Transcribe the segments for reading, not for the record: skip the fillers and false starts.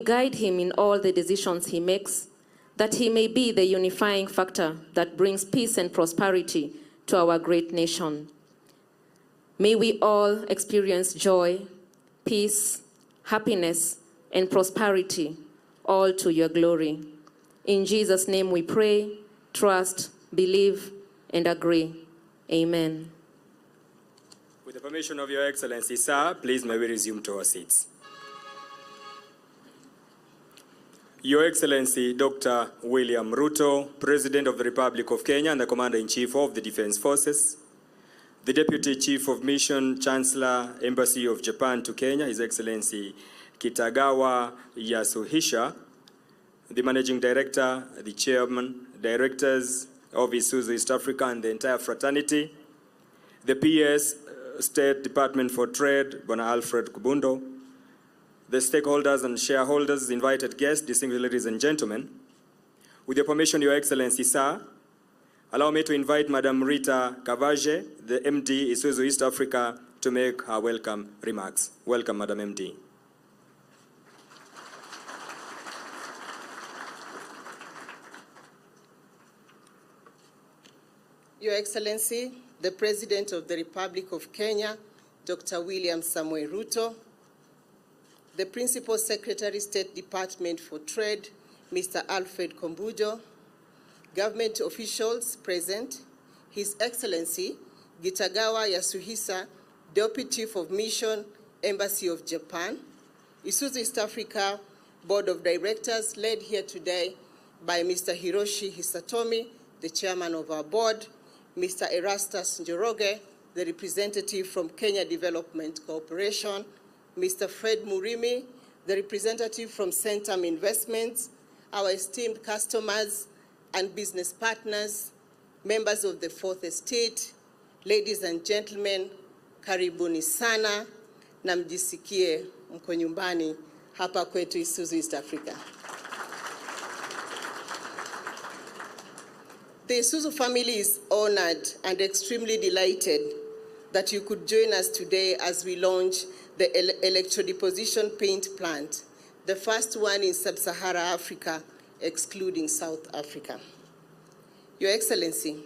guide him in all the decisions he makes, that he may be the unifying factor that brings peace and prosperity to our great nation. May we all experience joy, peace, happiness, and prosperity, all to your glory. In Jesus' name we pray, trust, believe, and agree. Amen. With the permission of Your Excellency, sir, please may we resume to our seats. Your Excellency, Dr. William Ruto, President of the Republic of Kenya and the Commander-in-Chief of the Defense Forces, the Deputy Chief of Mission, Chancellor, Embassy of Japan to Kenya, His Excellency Kitagawa Yasuhisha, the Managing Director, the Chairman, Directors of Isuzu East Africa and the entire fraternity, the PS, State Department for Trade, Bwana Alfred Kubundo, the stakeholders and shareholders, invited guests, distinguished ladies and gentlemen. With your permission, Your Excellency, sir, allow me to invite Madam Rita Kavaje, the MD, Isuzu East Africa, to make her welcome remarks. Welcome, Madam MD. Your Excellency, the President of the Republic of Kenya, Dr. William Samuel Ruto, the Principal Secretary, State Department for Trade, Mr. Alfred Kombujo, government officials present, His Excellency Kitagawa Yasuhisa, Deputy Chief of Mission, Embassy of Japan, Isuzu East Africa Board of Directors, led here today by Mr. Hiroshi Hisatomi, the Chairman of our board, Mr. Erastus Njoroge, the representative from Kenya Development Corporation, Mr. Fred Murimi, the representative from Centum Investments, our esteemed customers and business partners, members of the Fourth Estate, ladies and gentlemen, karibuni sana na mjisikie mko nyumbani hapa kwetu Isuzu East Africa. The Isuzu family is honored and extremely delighted that you could join us today as we launch the Electro-Deposition paint plant, the first one in Sub-Saharan Africa, excluding South Africa. Your Excellency,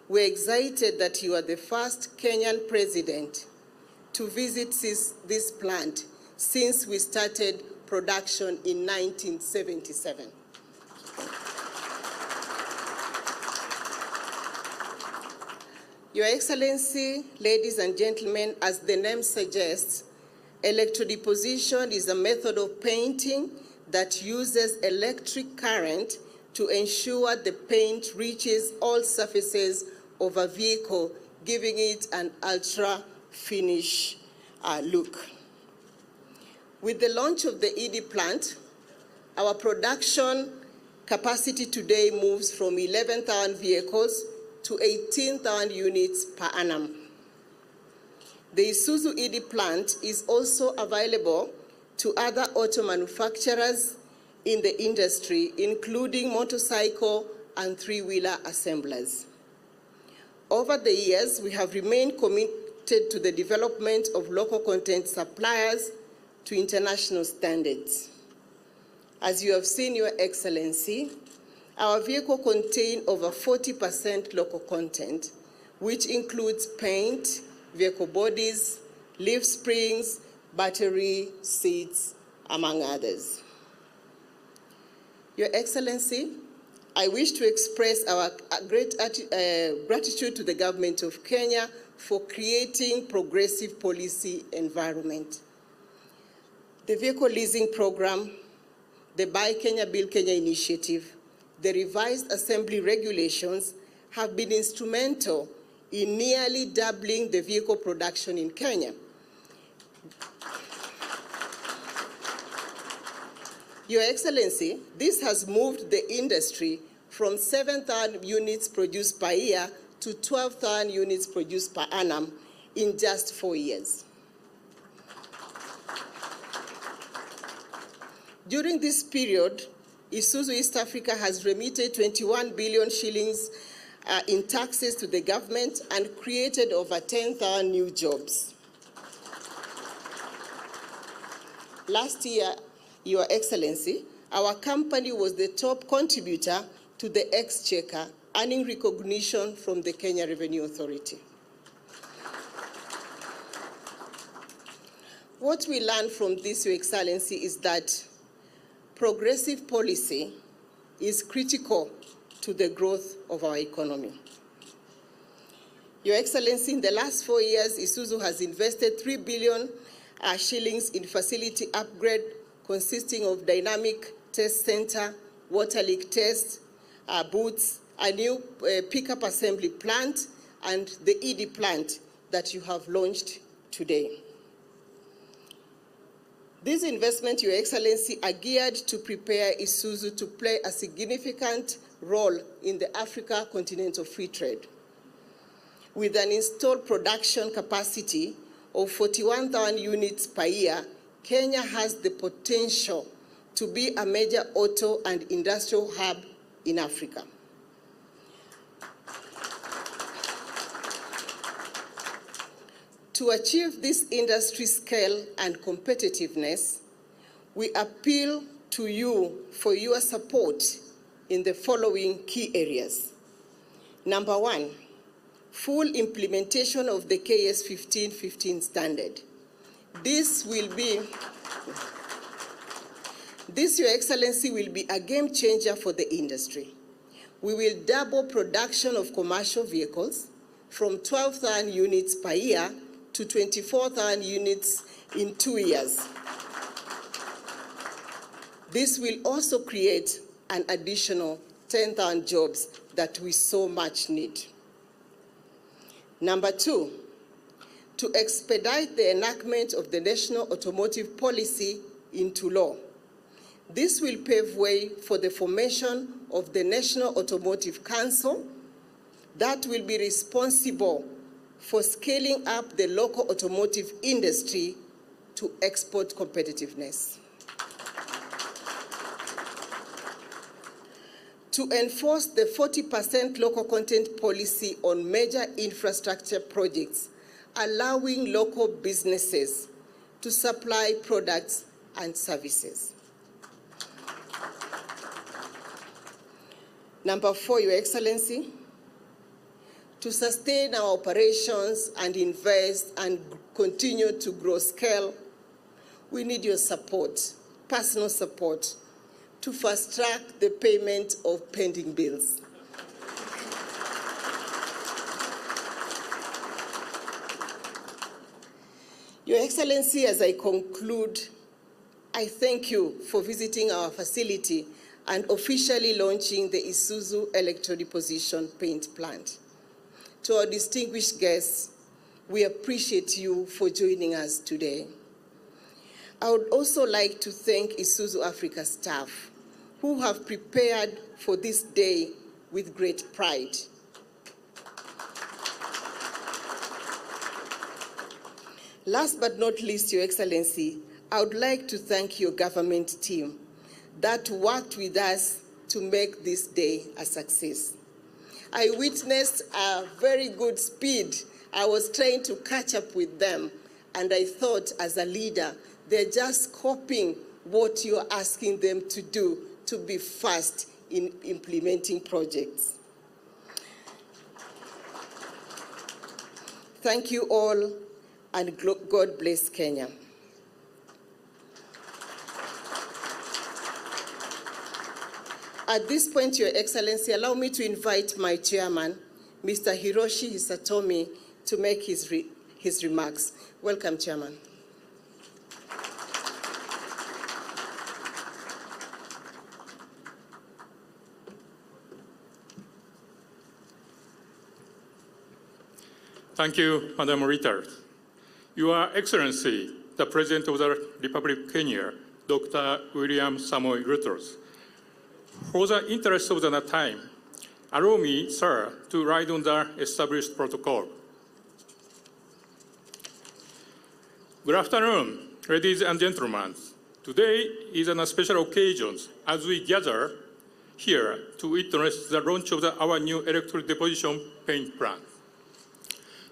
we're excited that you are the first Kenyan president to visit this plant since we started production in 1977. Your Excellency, ladies and gentlemen, as the name suggests, electrodeposition is a method of painting that uses electric current to ensure the paint reaches all surfaces of a vehicle, giving it an ultra-finish look. With the launch of the ED plant, our production capacity today moves from 11,000 vehicles to 18,000 units per annum. The Isuzu ED plant is also available to other auto manufacturers in the industry, including motorcycle and three-wheeler assemblers. Over the years, we have remained committed to the development of local content suppliers to international standards. As you have seen, Your Excellency, our vehicle contain over 40% local content, which includes paint, vehicle bodies, leaf springs, battery, seats, among others. Your Excellency, I wish to express our great gratitude to the government of Kenya for creating progressive policy environment. The vehicle leasing program, the Buy Kenya, Build Kenya initiative, the revised assembly regulations have been instrumental in nearly doubling the vehicle production in Kenya. Your Excellency, this has moved the industry from 7,000 units produced per year to 12,000 units produced per annum in just 4 years. During this period, Isuzu East Africa has remitted 21 billion shillings in taxes to the government and created over 10,000 new jobs. Last year, Your Excellency, our company was the top contributor to the Exchequer, earning recognition from the Kenya Revenue Authority. What we learned from this, Your Excellency, is that progressive policy is critical to the growth of our economy. Your Excellency, in the last 4 years, Isuzu has invested 3 billion shillings in facility upgrade consisting of dynamic test center, water leak test, booths, a new pickup assembly plant, and the ED plant that you have launched today. These investments, Your Excellency, are geared to prepare Isuzu to play a significant role in the Africa Continental Free Trade. With an installed production capacity of 41,000 units per year, Kenya has the potential to be a major auto and industrial hub in Africa. To achieve this industry scale and competitiveness, we appeal to you for your support in the following key areas. Number one, full implementation of the KS 1515 standard. This, Your Excellency, will be a game changer for the industry. We will double production of commercial vehicles from 12,000 units per year to 24,000 units in 2 years. This will also create an additional 10,000 jobs that we so much need. Number two, to expedite the enactment of the National Automotive Policy into law. This will pave way for the formation of the National Automotive Council that will be responsible for scaling up the local automotive industry to export competitiveness. To enforce the 40% local content policy on major infrastructure projects, allowing local businesses to supply products and services. Number four, Your Excellency, to sustain our operations and invest and continue to grow scale, we need your support, personal support, to fast-track the payment of pending bills. Your Excellency, as I conclude, I thank you for visiting our facility and officially launching the Isuzu Electro-Deposition paint plant. To our distinguished guests, we appreciate you for joining us today. I would also like to thank Isuzu Africa staff who have prepared for this day with great pride. Last but not least, Your Excellency, I would like to thank your government team that worked with us to make this day a success. I witnessed a very good speed. I was trying to catch up with them, and I thought as a leader, they're just copying what you're asking them to do to be fast in implementing projects. Thank you all, and God bless Kenya. At this point, Your Excellency, allow me to invite my chairman, Mr. Hiroshi Hisatomi, to make his remarks. Welcome, Chairman. Thank you, Madam Reuters. Your Excellency, the President of the Republic of Kenya, Dr. William Samoei Ruto. For the interest of the time, allow me, sir, to write on the established protocol. Good afternoon, ladies and gentlemen. Today is a special occasion as we gather here to witness the launch of our new Electro-Deposition paint plant.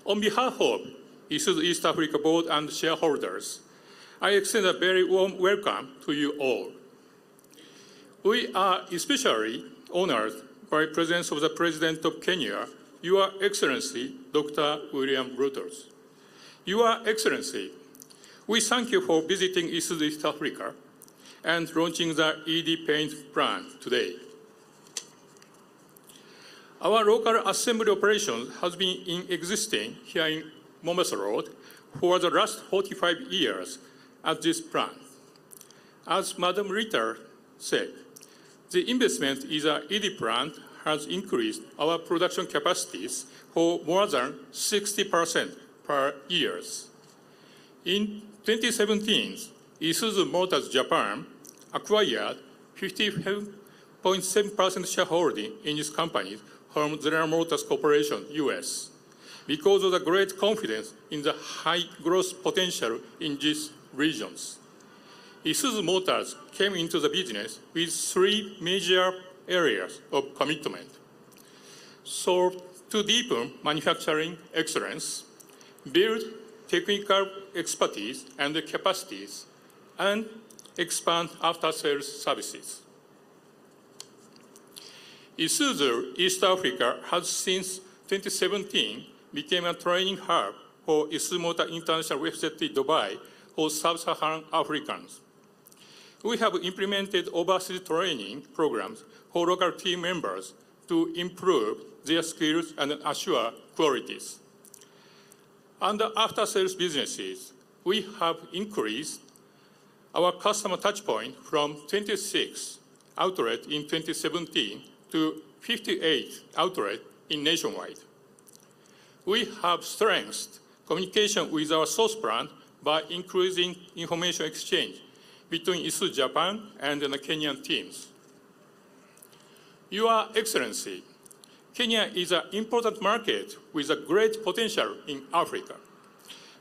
On behalf of Isuzu East Africa Board and shareholders, I extend a very warm welcome to you all. We are especially honored by the presence of the President of Kenya, Your Excellency, Dr. William Ruto. Your Excellency, we thank you for visiting Isuzu East Africa and launching the ED Paint plant today. Our local assembly operation has been existing here in Mombasa Road for the last 45 years at this plant. As Madam Rita said, the investment in the ED plant has increased our production capacities for more than 60% per year. In 2017, Isuzu Motors Japan acquired 57.7% shareholding in this company from General Motors Corporation, US, because of the great confidence in the high growth potential in these regions. Isuzu Motors came into the business with 3 major areas of commitment. So, to deepen manufacturing excellence, build technical expertise and capacities, and expand after-sales services. Isuzu East Africa has since 2017 become a training hub for Isuzu Motor International University Dubai for Sub-Saharan Africans. We have implemented overseas training programs for local team members to improve their skills and assure qualities. Under after-sales businesses, we have increased our customer touchpoint from 26 outlets in 2017 to 58 outlets in nationwide. We have strengthened communication with our source brand by increasing information exchange between Isuzu Japan and the Kenyan teams. Your Excellency, Kenya is an important market with a great potential in Africa.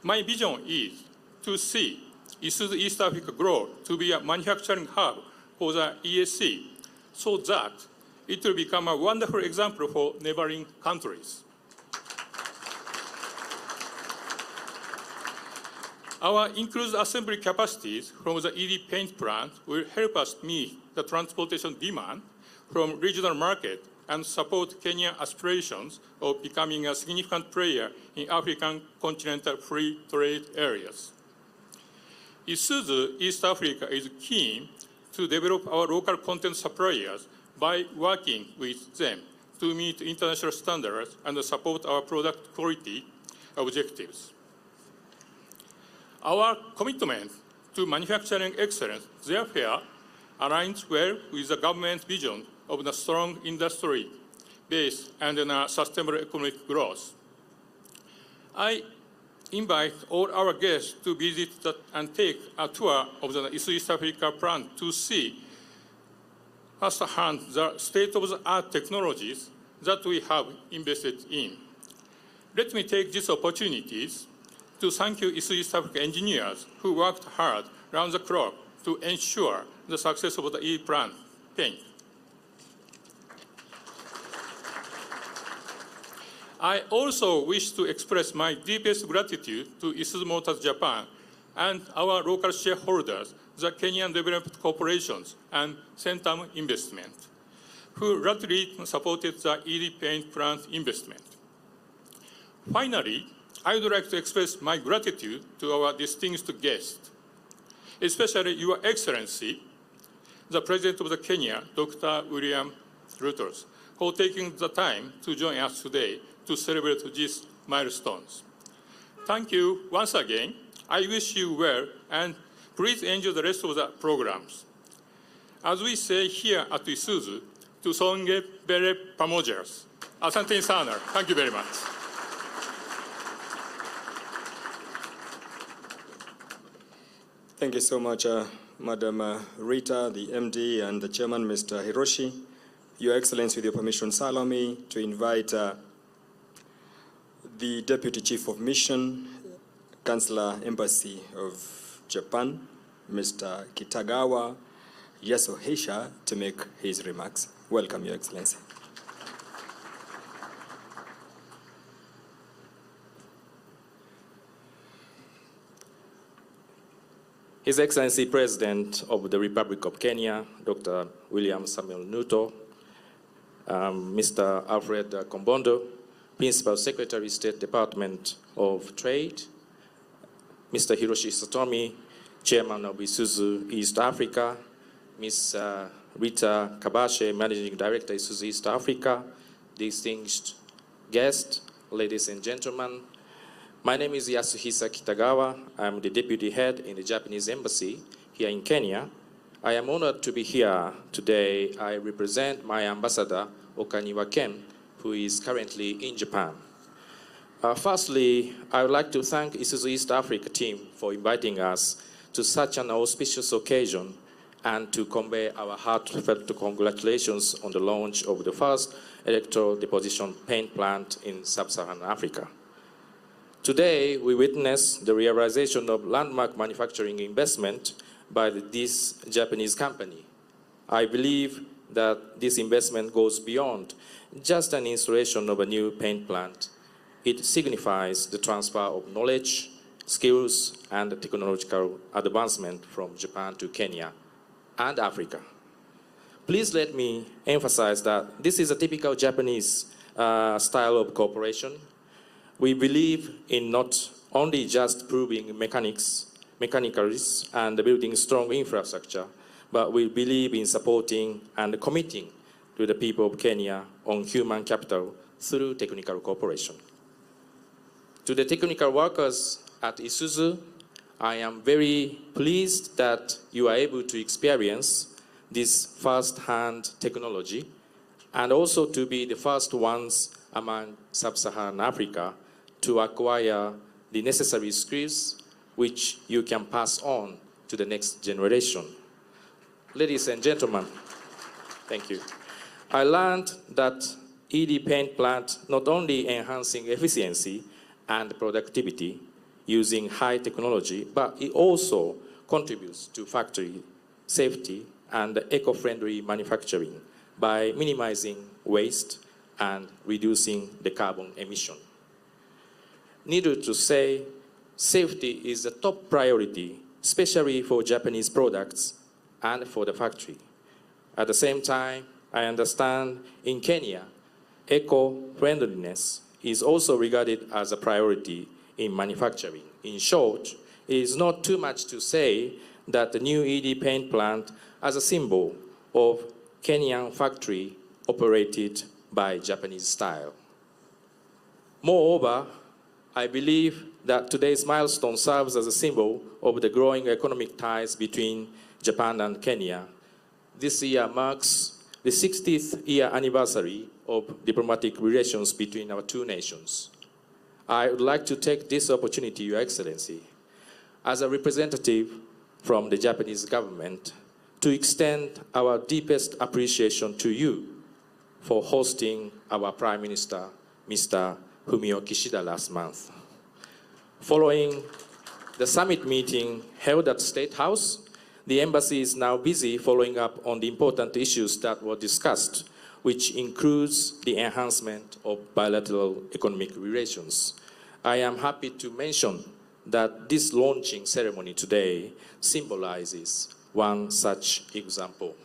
My vision is to see Isuzu East Africa grow to be a manufacturing hub for the ESC so that it will become a wonderful example for neighboring countries. Our increased assembly capacities from the ED paint plant will help us meet the transportation demand from regional market and support Kenya's aspirations of becoming a significant player in African continental free trade areas. Isuzu East Africa is keen to develop our local content suppliers by working with them to meet international standards and support our product quality objectives. Our commitment to manufacturing excellence, therefore, aligns well with the government's vision of a strong industry base and a sustainable economic growth. I invite all our guests to visit and take a tour of the Isuzu East Africa plant to see firsthand the state-of-the-art technologies that we have invested in. Let me take these opportunities to thank you Isuzu East Africa engineers who worked hard round the clock to ensure the success of the E plant paint. I also wish to express my deepest gratitude to Isuzu Motors Japan and our local shareholders, the Kenyan Development Corporations and Centum Investment, who rapidly supported the ED paint plant investment. Finally, I would like to express my gratitude to our distinguished guests, especially Your Excellency, the President of the Kenya, Dr. William Ruto, for taking the time to join us today to celebrate these milestones. Thank you once again. I wish you well, and please enjoy the rest of the programs. As we say here at Isuzu, tusonge mbele pamoja. Asante sana. Thank you very much. Thank you so much, Madam Rita, the MD, and the Chairman, Mr. Hiroshi. Your Excellency, with your permission, allow me to invite the Deputy Chief of Mission, Chancellor Embassy of Japan, Mr. Kitagawa Yasuhisa, to make his remarks. Welcome, Your Excellency. His Excellency President of the Republic of Kenya, Dr. William Samuel Ruto, Mr. Alfred Kombondo, Principal Secretary, State Department of Trade, Mr. Hiroshi Satomi, Chairman of Isuzu East Africa, Ms. Rita Kabashe, Managing Director, Isuzu East Africa, distinguished guests, ladies and gentlemen. My name is Yasuhisa Kitagawa. I'm the Deputy Head in the Japanese Embassy here in Kenya. I am honored to be here today. I represent my ambassador, Okaniwa Ken, who is currently in Japan. Firstly, I would like to thank Isuzu East Africa team for inviting us to such an auspicious occasion and to convey our heartfelt congratulations on the launch of the first electro-deposition paint plant in sub-Saharan Africa. Today, we witness the realization of landmark manufacturing investment by this Japanese company. I believe that this investment goes beyond just an installation of a new paint plant. It signifies the transfer of knowledge, skills, and technological advancement from Japan to Kenya and Africa. Please let me emphasize that this is a typical Japanese style of cooperation. We believe in not only just proving mechanicals and building strong infrastructure, but we believe in supporting and committing to the people of Kenya on human capital through technical cooperation. To the technical workers at Isuzu, I am very pleased that you are able to experience this first-hand technology and also to be the first ones among sub-Saharan Africa to acquire the necessary skills which you can pass on to the next generation. Ladies and gentlemen, thank you. I learned that ED paint plant not only enhancing efficiency and productivity using high technology, but it also contributes to factory safety and eco-friendly manufacturing by minimizing waste and reducing the carbon emission. Needless to say, safety is the top priority, especially for Japanese products and for the factory. At the same time, I understand in Kenya, eco-friendliness is also regarded as a priority in manufacturing. In short, it is not too much to say that the new ED paint plant as a symbol of Kenyan factory operated by Japanese style. Moreover, I believe that today's milestone serves as a symbol of the growing economic ties between Japan and Kenya. This year marks the 60th year anniversary of diplomatic relations between our two nations. I would like to take this opportunity, Your Excellency, as a representative from the Japanese government, to extend our deepest appreciation to you for hosting our Prime Minister, Mr. Fumio Kishida, last month. Following the summit meeting held at State House, the embassy is now busy following up on the important issues that were discussed, which includes the enhancement of bilateral economic relations. I am happy to mention that this launching ceremony today symbolizes one such example.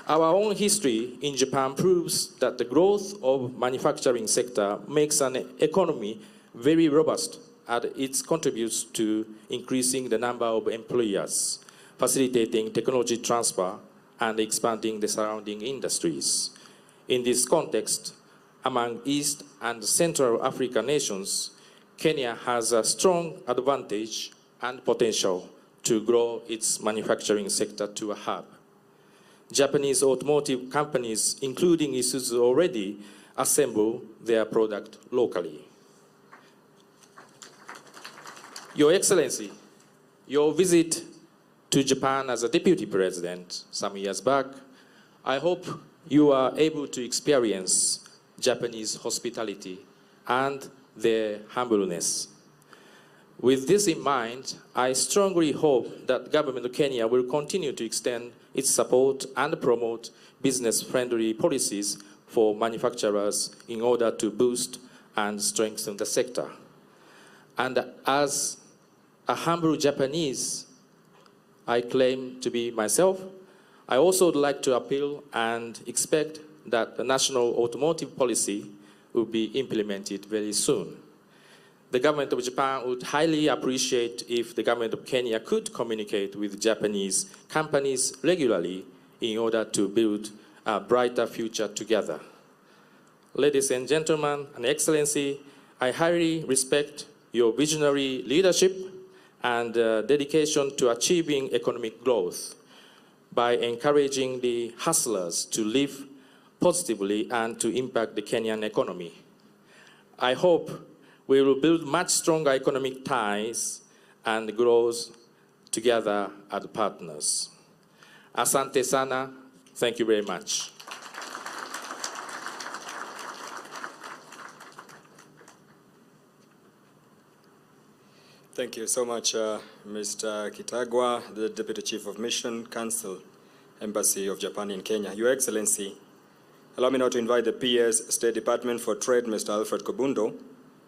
Our own history in Japan proves that the growth of manufacturing sector makes an economy very robust, and it contributes to increasing the number of employers, facilitating technology transfer, and expanding the surrounding industries. In this context, among East and Central African nations, Kenya has a strong advantage and potential to grow its manufacturing sector to a hub. Japanese automotive companies, including Isuzu, already assemble their product locally. Your Excellency, your visit to Japan as a deputy president some years back, I hope you are able to experience Japanese hospitality and their humbleness. With this in mind, I strongly hope that the government of Kenya will continue to extend its support and promote business-friendly policies for manufacturers in order to boost and strengthen the sector. And as a humble Japanese, I claim to be myself, I also would like to appeal and expect that the national automotive policy will be implemented very soon. The government of Japan would highly appreciate if the government of Kenya could communicate with Japanese companies regularly in order to build a brighter future together. Ladies and gentlemen, and Excellency, I highly respect your visionary leadership and dedication to achieving economic growth by encouraging the hustlers to live positively and to impact the Kenyan economy. I hope we will build much stronger economic ties and growth together as partners. Asante sana. Thank you very much. Thank you so much, Mr. Kitagwa, the Deputy Chief of Mission, Council, Embassy of Japan in Kenya. Your Excellency, allow me now to invite the PS State Department for Trade, Mr. Alfred Kobundo,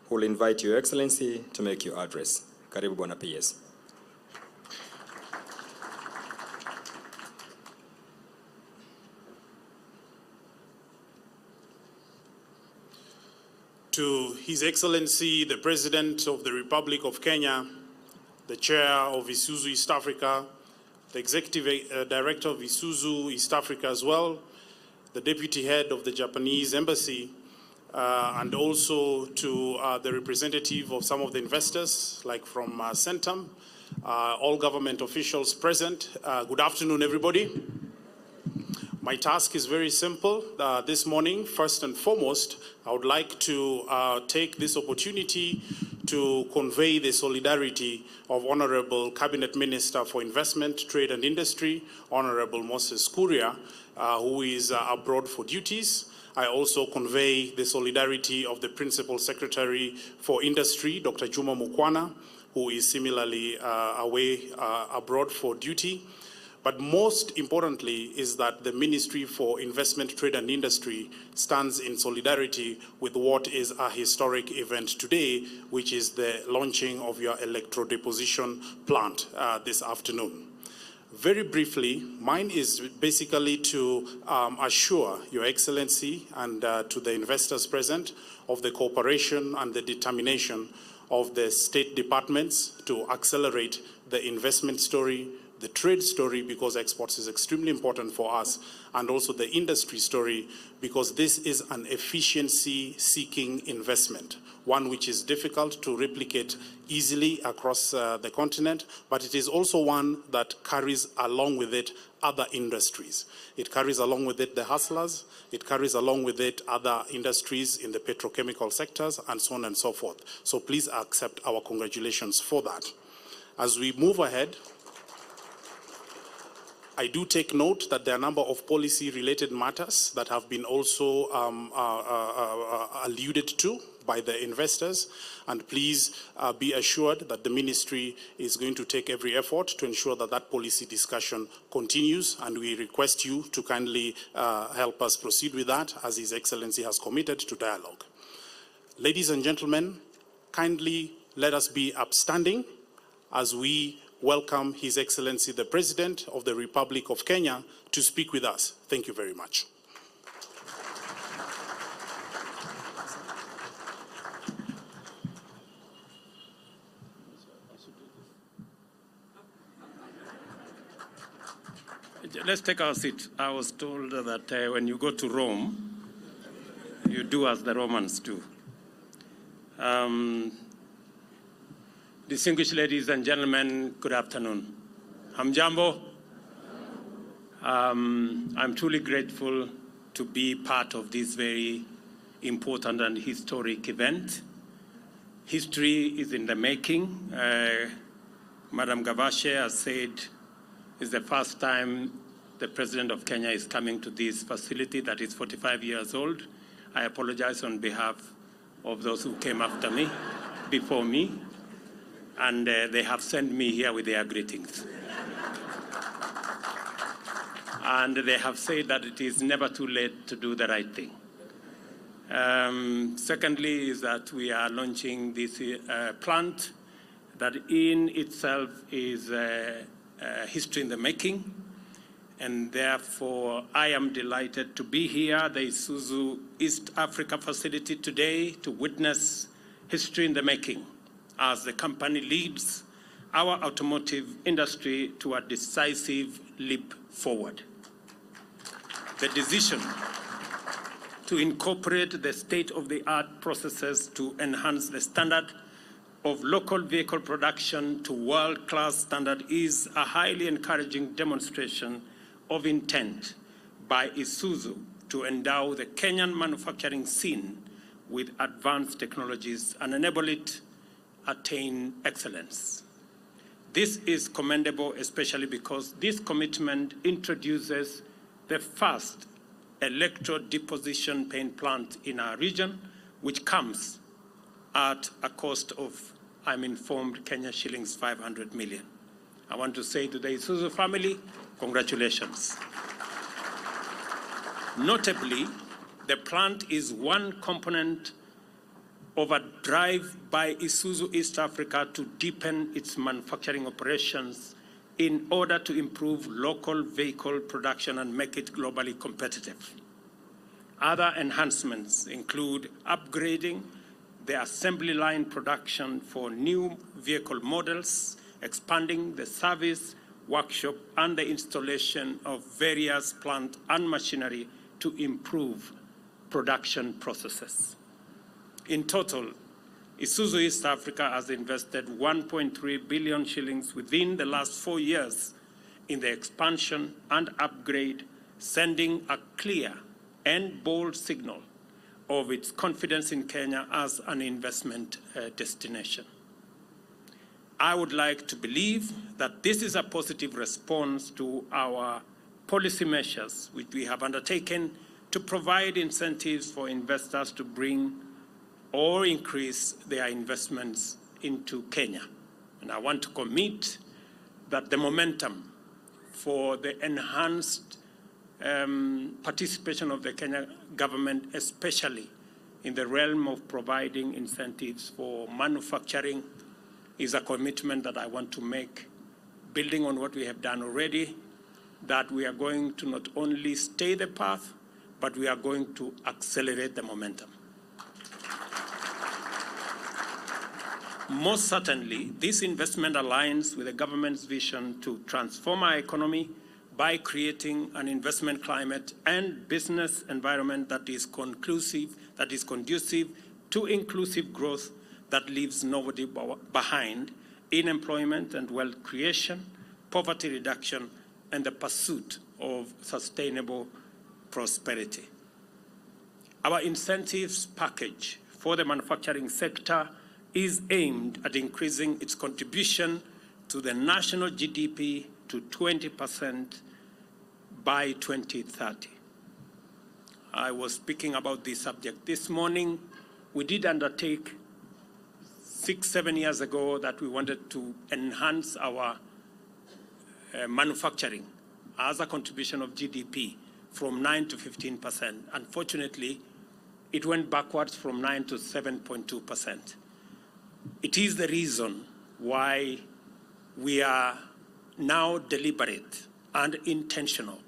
who will invite Your Excellency to make your address. Karibu Bwana PS. To His Excellency, the President of the Republic of Kenya, the Chair of Isuzu East Africa, the Executive Director of Isuzu East Africa as well, the Deputy Head of the Japanese Embassy, and also to the representative of some of the investors, like from Centum, all government officials present. Good afternoon, everybody. My task is very simple. This morning, first and foremost, I would like to take this opportunity to convey the solidarity of Honorable Cabinet Minister for Investment, Trade and Industry, Honorable Moses Kuria, who is abroad for duties. I also convey the solidarity of the Principal Secretary for Industry, Dr. Juma Mukwana, who is similarly away abroad for duty. But most importantly is that the Ministry for Investment, Trade and Industry stands in solidarity with what is a historic event today, which is the launching of your Electro-Deposition plant this afternoon. Very briefly, mine is basically to assure Your Excellency and to the investors present of the cooperation and the determination of the state departments to accelerate the investment story, the trade story, because exports is extremely important for us, and also the industry story, because this is an efficiency-seeking investment, one which is difficult to replicate easily across the continent, but it is also one that carries along with it other industries. It carries along with it the hustlers, it carries along with it other industries in the petrochemical sectors, and so on and so forth. So please accept our congratulations for that. As we move ahead, I do take note that there are a number of policy-related matters that have been also alluded to by the investors, and please be assured that the ministry is going to take every effort to ensure that that policy discussion continues, and we request you to kindly help us proceed with that, as His Excellency has committed to dialogue. Ladies and gentlemen, kindly let us be upstanding as we welcome His Excellency the President of the Republic of Kenya to speak with us. Thank you very much. Let's take our seat. I was told that when you go to Rome, you do as the Romans do. Distinguished ladies and gentlemen, good afternoon. Hamjambo. I'm truly grateful to be part of this very important and historic event. History is in the making. Madam Gavashe has said it's the first time the President of Kenya is coming to this facility that is 45 years old. I apologize on behalf of those who came after me, before me. And they have sent me here with their greetings. And they have said that it is never too late to do the right thing. Secondly is that we are launching this plant that in itself is history in the making. And therefore, I am delighted to be here, the Isuzu East Africa facility today, to witness history in the making as the company leads our automotive industry to a decisive leap forward. The decision to incorporate the state-of-the-art processes to enhance the standard of local vehicle production to world-class standard is a highly encouraging demonstration of intent by Isuzu to endow the Kenyan manufacturing scene with advanced technologies and enable it attain excellence. This is commendable, especially because this commitment introduces the first electro-deposition paint plant in our region, which comes at a cost of, I'm informed, Kenya shillings 500 million. I want to say to the Isuzu family, congratulations. Notably, the plant is one component of a drive by Isuzu East Africa to deepen its manufacturing operations in order to improve local vehicle production and make it globally competitive. Other enhancements include upgrading the assembly line production for new vehicle models, expanding the service, workshop, and the installation of various plant and machinery to improve production processes. In total, Isuzu East Africa has invested 1.3 billion shillings within the last 4 years in the expansion and upgrade, sending a clear and bold signal of its confidence in Kenya as an investment destination. I would like to believe that this is a positive response to our policy measures, which we have undertaken to provide incentives for investors to bring or increase their investments into Kenya. And I want to commit that the momentum for the enhanced participation of the Kenya government, especially in the realm of providing incentives for manufacturing, is a commitment that I want to make, building on what we have done already, that we are going to not only stay the path, but we are going to accelerate the momentum. Most certainly, this investment aligns with the government's vision to transform our economy by creating an investment climate and business environment that is conducive to inclusive growth that leaves nobody behind in employment and wealth creation, poverty reduction, and the pursuit of sustainable prosperity. Our incentives package for the manufacturing sector is aimed at increasing its contribution to the national GDP to 20% by 2030. I was speaking about this subject this morning. We did undertake 6-7 years ago that we wanted to enhance our manufacturing as a contribution of GDP from 9 to 15%. Unfortunately, it went backwards from 9 to 7.2%. It is the reason why we are now deliberate and intentional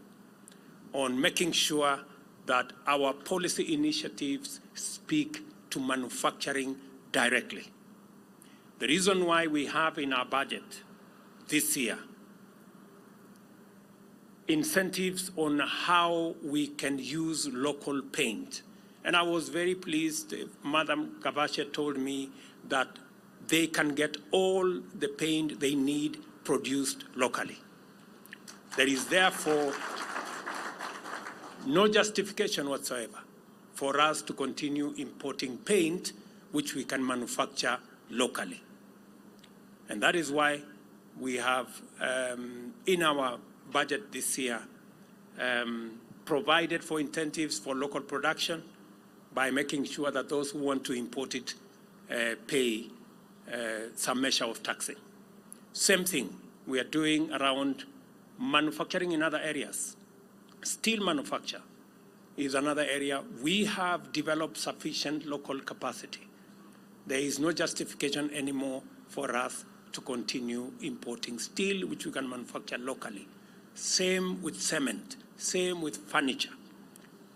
on making sure that our policy initiatives speak to manufacturing directly. The reason why we have in our budget this year incentives on how we can use local paint. And I was very pleased, Madam Kavashe told me that they can get all the paint they need produced locally. There is therefore no justification whatsoever for us to continue importing paint which we can manufacture locally. And that is why we have, in our budget this year, provided for incentives for local production by making sure that those who want to import it pay some measure of taxing. Same thing we are doing around manufacturing in other areas. Steel manufacture is another area. We have developed sufficient local capacity. There is no justification anymore for us to continue importing steel, which we can manufacture locally. Same with cement, same with furniture.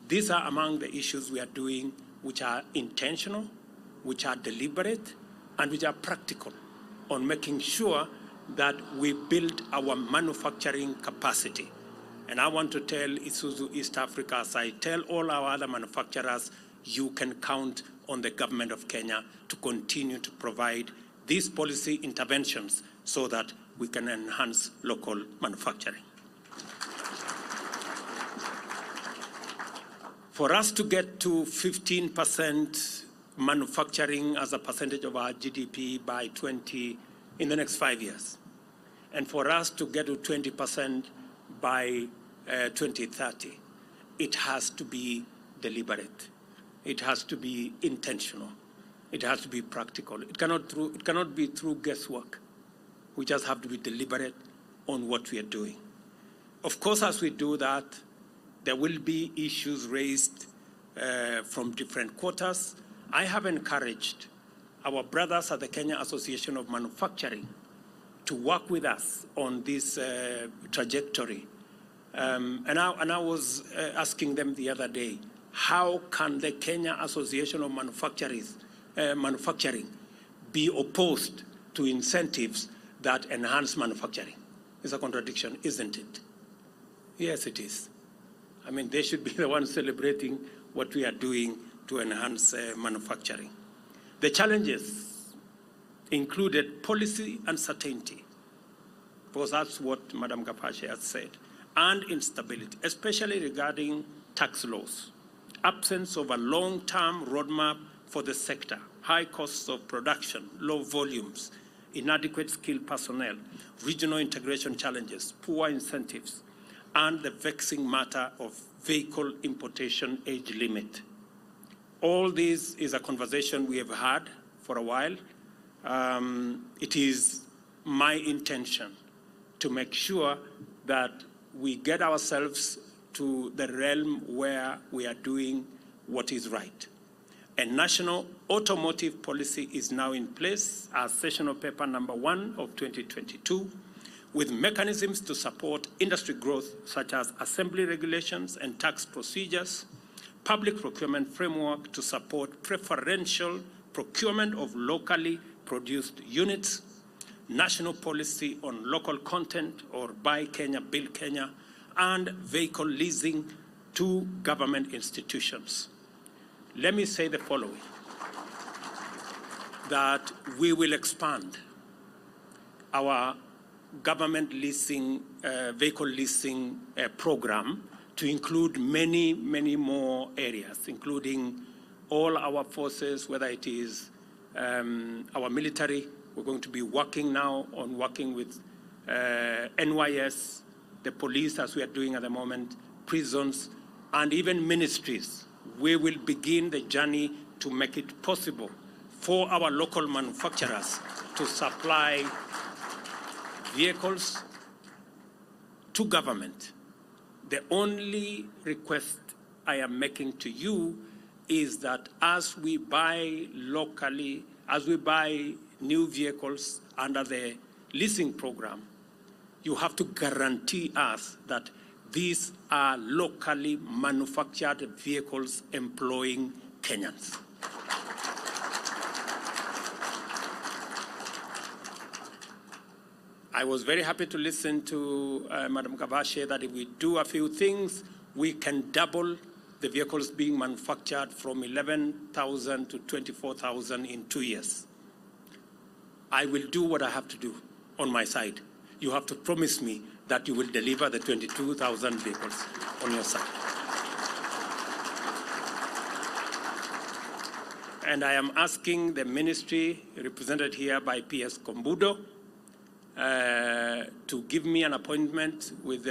These are among the issues we are doing, which are intentional, which are deliberate, and which are practical on making sure that we build our manufacturing capacity. And I want to tell Isuzu East Africa, as I tell all our other manufacturers, you can count on the government of Kenya to continue to provide these policy interventions so that we can enhance local manufacturing. For us to get to 15% manufacturing as a percentage of our GDP in the next 5 years, and for us to get to 20% by 2030, it has to be deliberate. It has to be intentional. It has to be practical. It cannot be through guesswork. We just have to be deliberate on what we are doing. Of course, as we do that, there will be issues raised from different quarters. I have encouraged our brothers at the Kenya Association of Manufacturing to work with us on this trajectory. And I was asking them the other day, how can the Kenya Association of Manufacturing be opposed to incentives that enhance manufacturing? It's a contradiction, isn't it? Yes, it is. I mean, they should be the ones celebrating what we are doing to enhance manufacturing. The challenges included policy uncertainty, because that's what Madam Gapashe has said, and instability, especially regarding tax laws, absence of a long-term roadmap for the sector, high costs of production, low volumes, inadequate skilled personnel, regional integration challenges, poor incentives, and the vexing matter of vehicle importation age limit. All this is a conversation we have had for a while. It is my intention to make sure that we get ourselves to the realm where we are doing what is right. A national automotive policy is now in place as sessional paper number 1 of 2022, with mechanisms to support industry growth such as assembly regulations and tax procedures, public procurement framework to support preferential procurement of locally produced units, national policy on local content or Buy Kenya, Build Kenya, and vehicle leasing to government institutions. Let me say the following, that we will expand our government leasing, vehicle leasing program to include many, many more areas, including all our forces, whether it is our military. We're going to be working now on working with NYS, the police, as we are doing at the moment, prisons, and even ministries. We will begin the journey to make it possible for our local manufacturers to supply vehicles to government. The only request I am making to you is that as we buy locally, as we buy new vehicles under the leasing program, you have to guarantee us that these are locally manufactured vehicles employing Kenyans. I was very happy to listen to Madam Gapashe that if we do a few things, we can double the vehicles being manufactured from 11,000 to 24,000 in 2 years. I will do what I have to do on my side. You have to promise me that you will deliver the 22,000 vehicles on your side. And I am asking the ministry, represented here by PS Kombudo, to give me an appointment with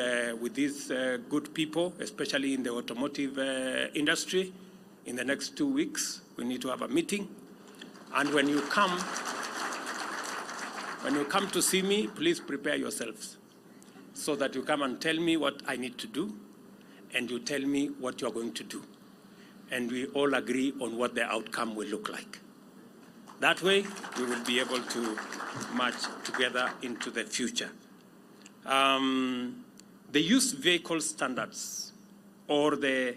these good people, especially in the automotive industry. In the next 2 weeks, we need to have a meeting. And when you come to see me, please prepare yourselves so that you come and tell me what I need to do, and you tell me what you're going to do. And we all agree on what the outcome will look like. That way, we will be able to march together into the future. The used vehicle standards, or the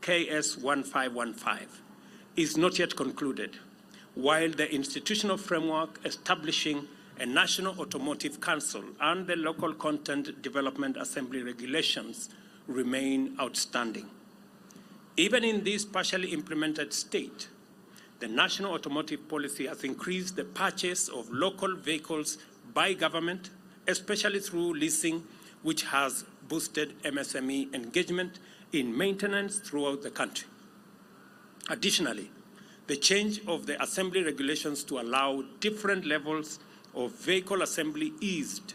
KS 1515, is not yet concluded, while the institutional framework establishing a National Automotive Council and the local content development assembly regulations remain outstanding. Even in this partially implemented state, the National Automotive Policy has increased the purchase of local vehicles by government, especially through leasing, which has boosted MSME engagement in maintenance throughout the country. Additionally, the change of the assembly regulations to allow different levels of vehicle assembly eased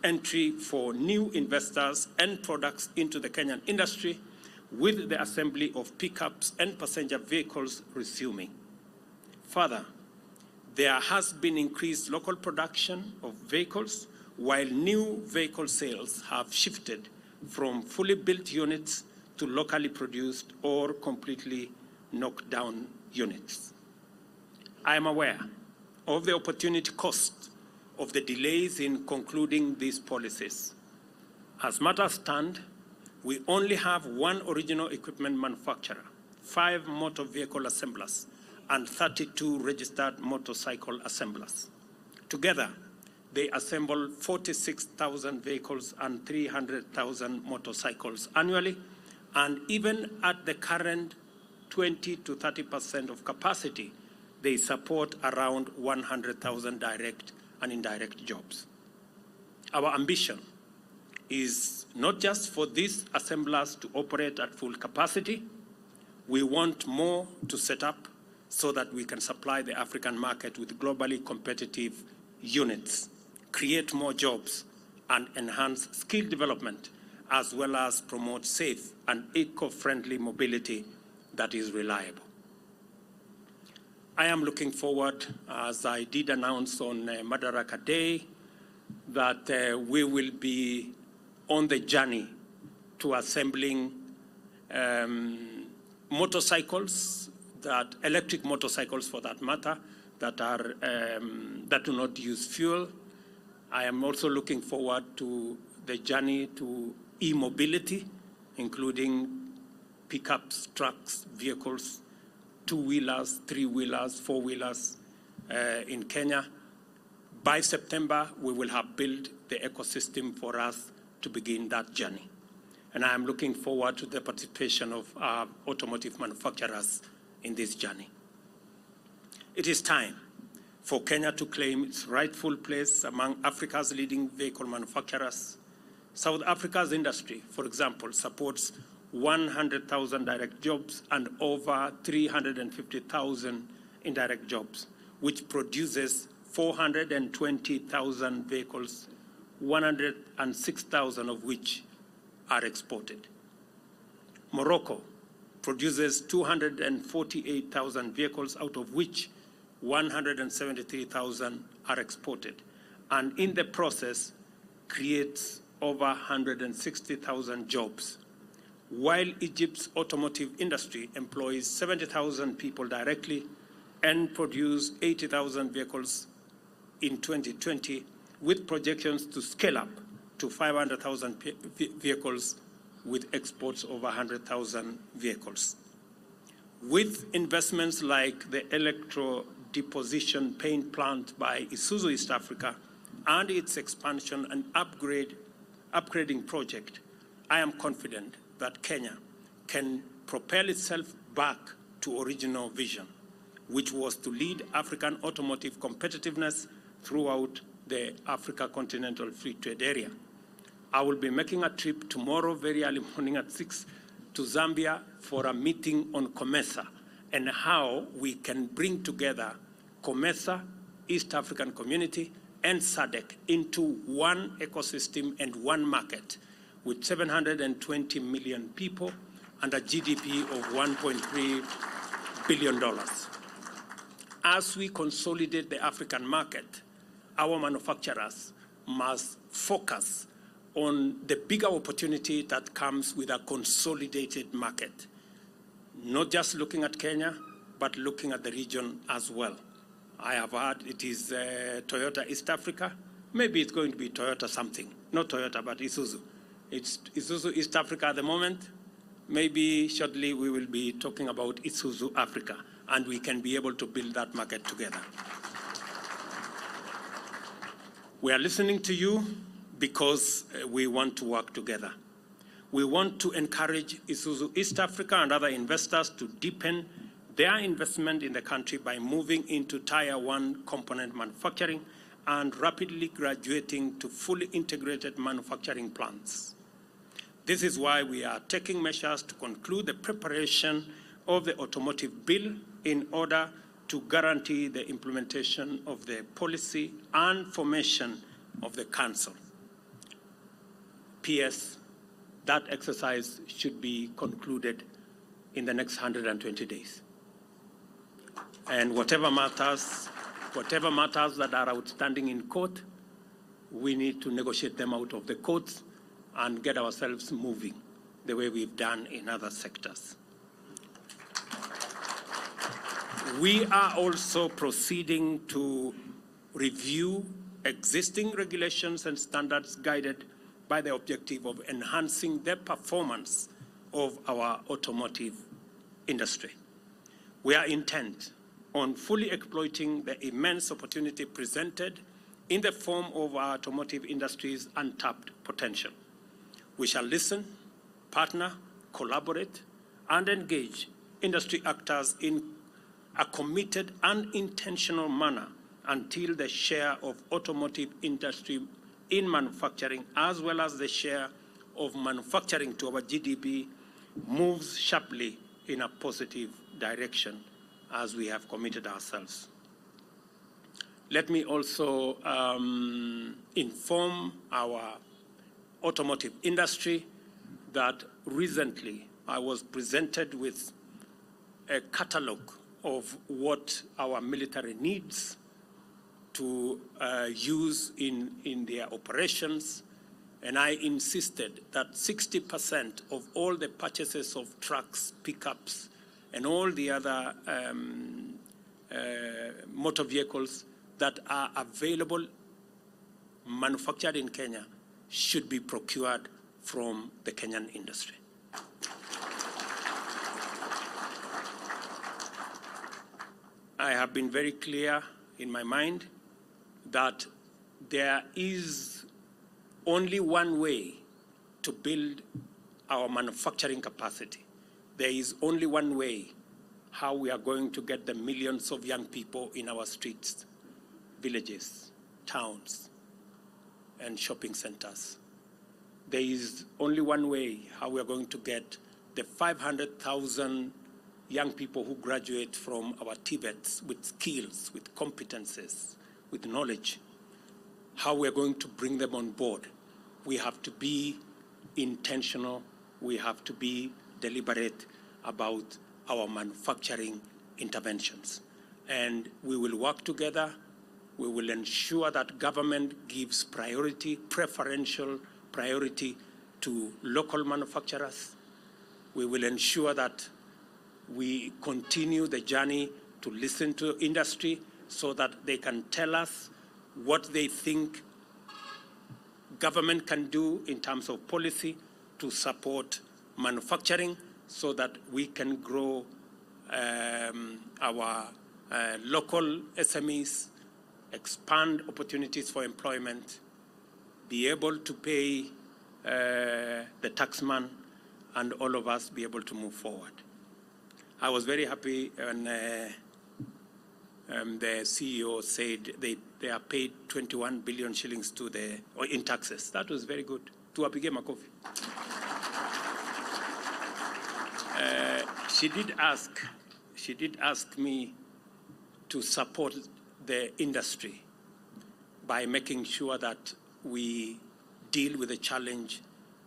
entry for new investors and products into the Kenyan industry, with the assembly of pickups and passenger vehicles resuming. Further, there has been increased local production of vehicles, while new vehicle sales have shifted from fully built units to locally produced or completely knocked down units. I am aware of the opportunity cost of the delays in concluding these policies. As matters stand, we only have one original equipment manufacturer, 5 motor vehicle assemblers, and 32 registered motorcycle assemblers. Together, they assemble 46,000 vehicles and 300,000 motorcycles annually, and even at the current 20 to 30% of capacity, they support around 100,000 direct and indirect jobs. Our ambition is not just for these assemblers to operate at full capacity. We want more to set up so that we can supply the African market with globally competitive units, create more jobs, and enhance skill development, as well as promote safe and eco-friendly mobility that is reliable. I am looking forward, as I did announce on Madaraka Day, that we will be on the journey to assembling motorcycles, electric motorcycles for that matter, that do not use fuel. I am also looking forward to the journey to e-mobility, including pickups, trucks, vehicles, two-wheelers, three-wheelers, four-wheelers in Kenya. By September, we will have built the ecosystem for us to begin that journey. And I am looking forward to the participation of our automotive manufacturers in this journey. It is time for Kenya to claim its rightful place among Africa's leading vehicle manufacturers. South Africa's industry, for example, supports 100,000 direct jobs and over 350,000 indirect jobs, which produces 420,000 vehicles, 106,000 of which are exported. Morocco produces 248,000 vehicles, out of which 173,000 are exported, and in the process creates over 160,000 jobs, while Egypt's automotive industry employs 70,000 people directly and produced 80,000 vehicles in 2020, with projections to scale up to 500,000 vehicles, with exports over 100,000 vehicles. With investments like the Electro-Deposition paint plant by Isuzu East Africa and its expansion and upgrading project, I am confident that Kenya can propel itself back to original vision, which was to lead African automotive competitiveness throughout the Africa Continental Free Trade Area. I will be making a trip tomorrow very early morning at 6 to Zambia for a meeting on COMESA and how we can bring together COMESA, East African Community, and SADC into one ecosystem and one market with 720 million people and a GDP of $1.3 billion. As we consolidate the African market, our manufacturers must focus on the bigger opportunity that comes with a consolidated market. Not just looking at Kenya, but looking at the region as well. I have heard it is Toyota East Africa. Maybe it's going to be Toyota something. Not Toyota, but Isuzu. It's Isuzu East Africa at the moment. Maybe shortly we will be talking about Isuzu Africa, and we can be able to build that market together. We are listening to you because we want to work together. We want to encourage Isuzu East Africa and other investors to deepen their investment in the country by moving into Tier 1 component manufacturing and rapidly graduating to fully integrated manufacturing plants. This is why we are taking measures to conclude the preparation of the automotive bill in order to guarantee the implementation of the policy and formation of the council. P.S. That exercise should be concluded in the next 120 days. And whatever matters that are outstanding in court, we need to negotiate them out of the courts and get ourselves moving the way we've done in other sectors. We are also proceeding to review existing regulations and standards guided by the objective of enhancing the performance of our automotive industry. We are intent on fully exploiting the immense opportunity presented in the form of our automotive industry's untapped potential. We shall listen, partner, collaborate, and engage industry actors in a committed and intentional manner until the share of automotive industry in manufacturing, as well as the share of manufacturing to our GDP, moves sharply in a positive direction as we have committed ourselves. Let me also inform our automotive industry that recently I was presented with a catalog of what our military needs to use in their operations, and I insisted that 60% of all the purchases of trucks, pickups, and all the other motor vehicles that are available, manufactured in Kenya, should be procured from the Kenyan industry. I have been very clear in my mind that there is only one way to build our manufacturing capacity. There is only one way how we are going to get the millions of young people in our streets, villages, towns, and shopping centers. There is only one way how we are going to get the 500,000 young people who graduate from our TVETs with skills, with competences, with knowledge, how we are going to bring them on board. We have to be intentional. We have to be deliberate about our manufacturing interventions. And we will work together. We will ensure that government gives priority, preferential priority to local manufacturers. We will ensure that we continue the journey to listen to industry so that they can tell us what they think government can do in terms of policy to support manufacturing so that we can grow our local SMEs, expand opportunities for employment, be able to pay the taxman, and all of us be able to move forward. I was very happy when the CEO said they are paid 21 billion shillings in taxes. That was very good. Tuwapige makofi. She did ask me to support the industry by making sure that we deal with the challenge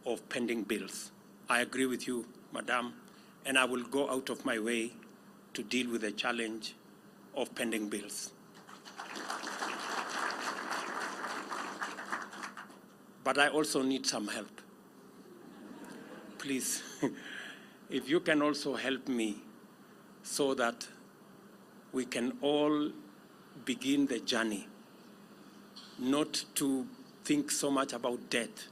of pending bills. I agree with you, Madam, and I will go out of my way to deal with the challenge of pending bills. But I also need some help. Please, if you can also help me so that we can all begin the journey, not to think so much about debt,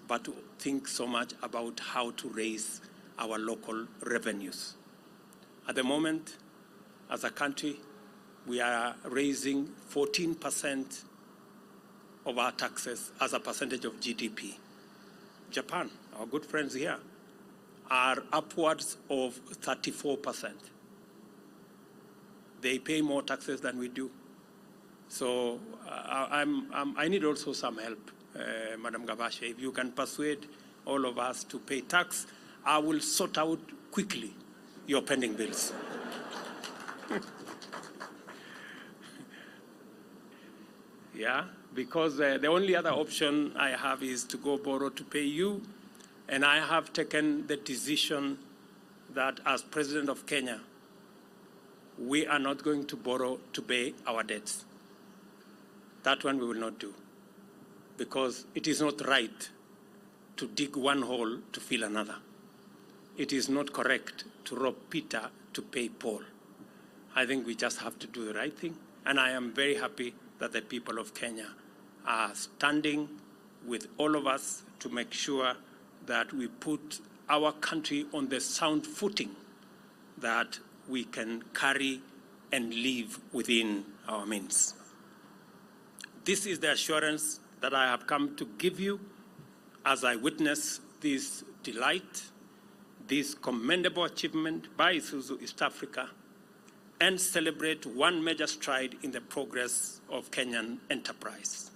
but to think so much about how to raise our local revenues. At the moment, as a country, we are raising 14% of our taxes as a percentage of GDP. Japan, our good friends here, are upwards of 34%. They pay more taxes than we do. So I need also some help, Madam Gavashe. If you can persuade all of us to pay tax, I will sort out quickly your pending bills. Yeah, because the only other option I have is to go borrow to pay you, and I have taken the decision that as President of Kenya, we are not going to borrow to pay our debts. That one we will not do, because it is not right to dig one hole to fill another. It is not correct to rob Peter to pay Paul. I think we just have to do the right thing, and I am very happy that the people of Kenya are standing with all of us to make sure that we put our country on the sound footing that we can carry and live within our means. This is the assurance that I have come to give you as I witness this delight, this commendable achievement by Isuzu East Africa, and celebrate one major stride in the progress of Kenyan enterprise.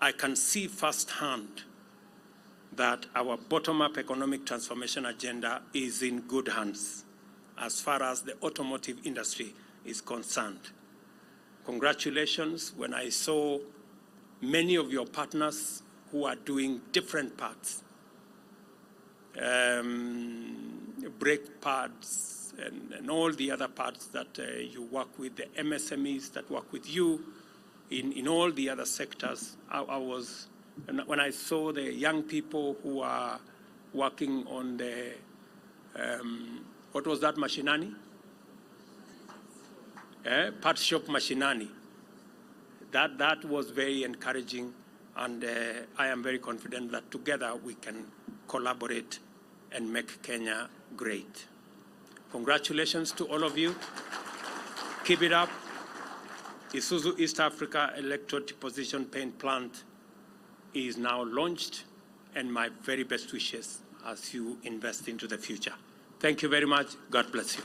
I can see firsthand that our bottom-up economic transformation agenda is in good hands as far as the automotive industry is concerned. Congratulations when I saw many of your partners who are doing different parts, brake pads and all the other parts that you work with, the MSMEs that work with you in all the other sectors. When I saw the young people who are working on the, what was that, machinani? Part shop machinani. That was very encouraging, and I am very confident that together we can collaborate and make Kenya great. Congratulations to all of you. Keep it up. Isuzu East Africa Electro-Deposition paint plant is now launched, and my very best wishes as you invest into the future. Thank you very much. God bless you.